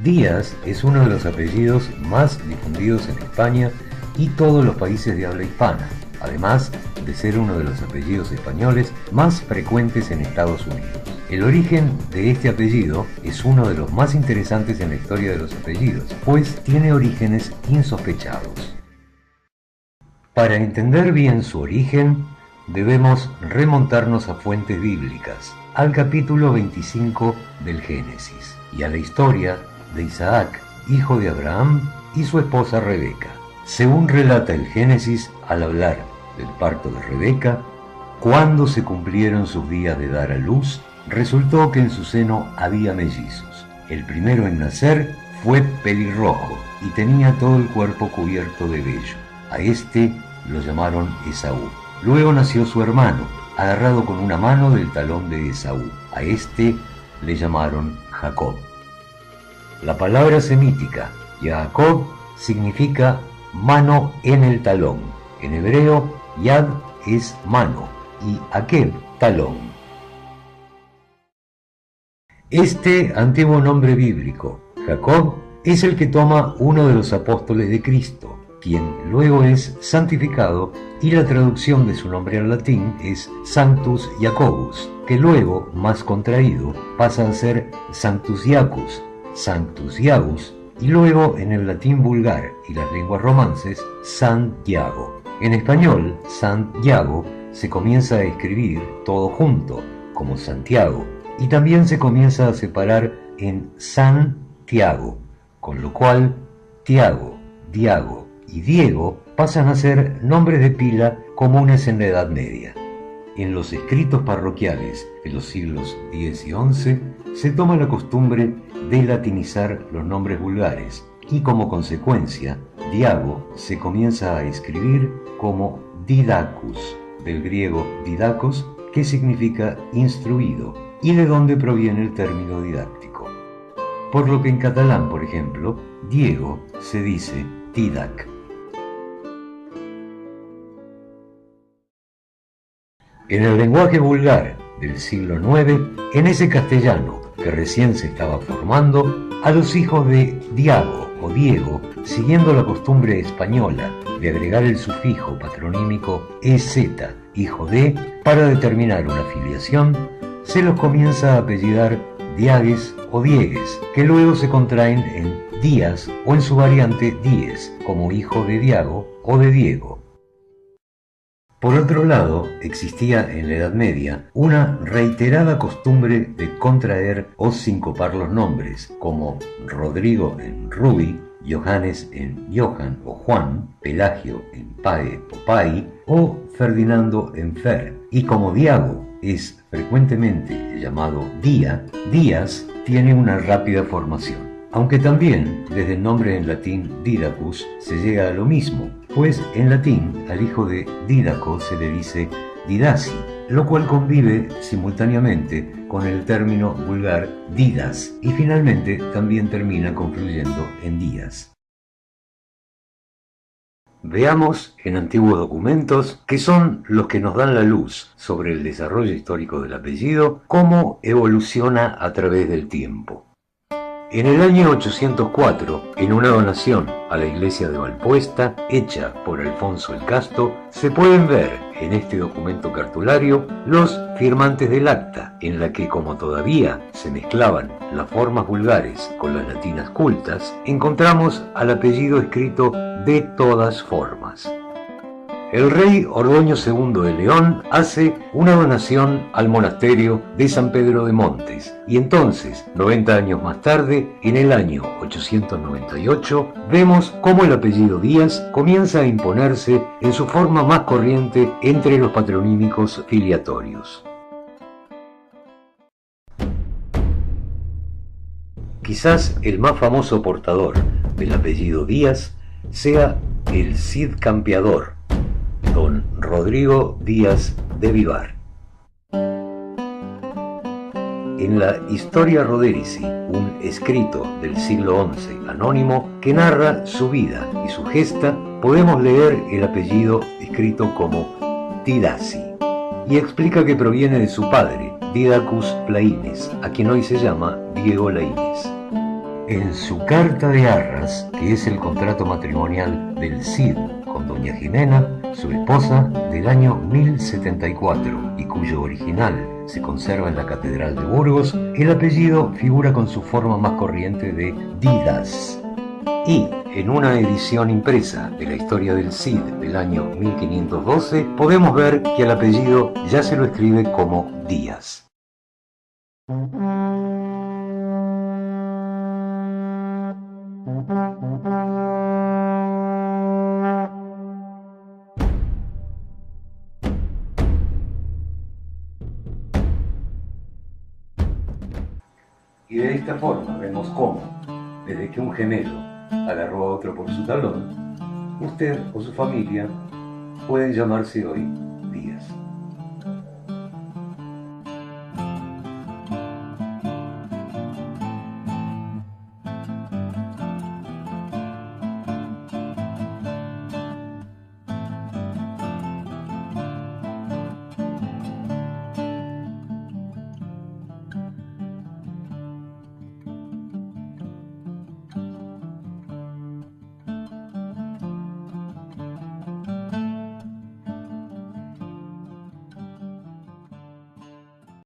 Díaz es uno de los apellidos más difundidos en España y todos los países de habla hispana, además de ser uno de los apellidos españoles más frecuentes en Estados Unidos. El origen de este apellido es uno de los más interesantes en la historia de los apellidos, pues tiene orígenes insospechados. Para entender bien su origen, debemos remontarnos a fuentes bíblicas, al capítulo 25 del Génesis, y a la historia de Isaac, hijo de Abraham, y su esposa Rebeca. Según relata el Génesis al hablar del parto de Rebeca, cuando se cumplieron sus días de dar a luz, resultó que en su seno había mellizos. El primero en nacer fue pelirrojo y tenía todo el cuerpo cubierto de vello. A este lo llamaron Esaú. Luego nació su hermano, agarrado con una mano del talón de Esaú. A este le llamaron Jacob. La palabra semítica Jacob significa mano en el talón. En hebreo, yad es mano y akeb, talón. Este antiguo nombre bíblico, Jacob, es el que toma uno de los apóstoles de Cristo, quien luego es santificado, y la traducción de su nombre al latín es Sanctus Jacobus, que luego, más contraído, pasa a ser Sanctus Iacus, Sanctus Iagus, y luego en el latín vulgar y las lenguas romances, Santiago. En español, Santiago se comienza a escribir todo junto, como Santiago, y también se comienza a separar en Santiago, con lo cual Tiago, Diago y Diego pasan a ser nombres de pila comunes en la Edad Media. En los escritos parroquiales de los siglos X y XI se toma la costumbre de latinizar los nombres vulgares y como consecuencia, Diago se comienza a escribir como Didacus, del griego didakos, que significa instruido, y de donde proviene el término didáctico. Por lo que en catalán, por ejemplo, Diego se dice Didac. En el lenguaje vulgar del siglo IX, en ese castellano que recién se estaba formando, a los hijos de Diago o Diego, siguiendo la costumbre española de agregar el sufijo patronímico EZ, hijo de, para determinar una filiación, se los comienza a apellidar Diagues o Diegues, que luego se contraen en Díaz o en su variante Díez, como hijo de Diago o de Diego. Por otro lado, existía en la Edad Media una reiterada costumbre de contraer o sincopar los nombres, como Rodrigo en Rubi, Johannes en Johan o Juan, Pelagio en Pae o Pai, o Ferdinando en Fer, y como Diago es frecuentemente llamado Día, Díaz tiene una rápida formación. Aunque también, desde el nombre en latín Didacus, se llega a lo mismo, pues en latín al hijo de Didaco se le dice Didasi, lo cual convive simultáneamente con el término vulgar Didas, y finalmente también termina confluyendo en Díaz. Veamos en antiguos documentos, que son los que nos dan la luz sobre el desarrollo histórico del apellido, cómo evoluciona a través del tiempo. En el año 804, en una donación a la iglesia de Valpuesta, hecha por Alfonso el Casto, se pueden ver en este documento cartulario los firmantes del acta, en la que, como todavía se mezclaban las formas vulgares con las latinas cultas, encontramos al apellido escrito de todas formas. El rey Ordoño II de León hace una donación al monasterio de San Pedro de Montes, y entonces, 90 años más tarde, en el año 898, vemos cómo el apellido Díaz comienza a imponerse en su forma más corriente entre los patronímicos filiatorios. Quizás el más famoso portador del apellido Díaz sea el Cid Campeador, don Rodrigo Díaz de Vivar. En la Historia Roderici, un escrito del siglo XI anónimo que narra su vida y su gesta, podemos leer el apellido escrito como Didasi, y explica que proviene de su padre, Didacus Laínez, a quien hoy se llama Diego Laínez. En su carta de arras, que es el contrato matrimonial del Cid con doña Jimena, su esposa, del año 1074, y cuyo original se conserva en la Catedral de Burgos, el apellido figura con su forma más corriente de Didas. Y en una edición impresa de la historia del Cid del año 1512, podemos ver que al apellido ya se lo escribe como Díaz. Y de esta forma vemos cómo, desde que un gemelo agarró a otro por su talón, usted o su familia pueden llamarse hoy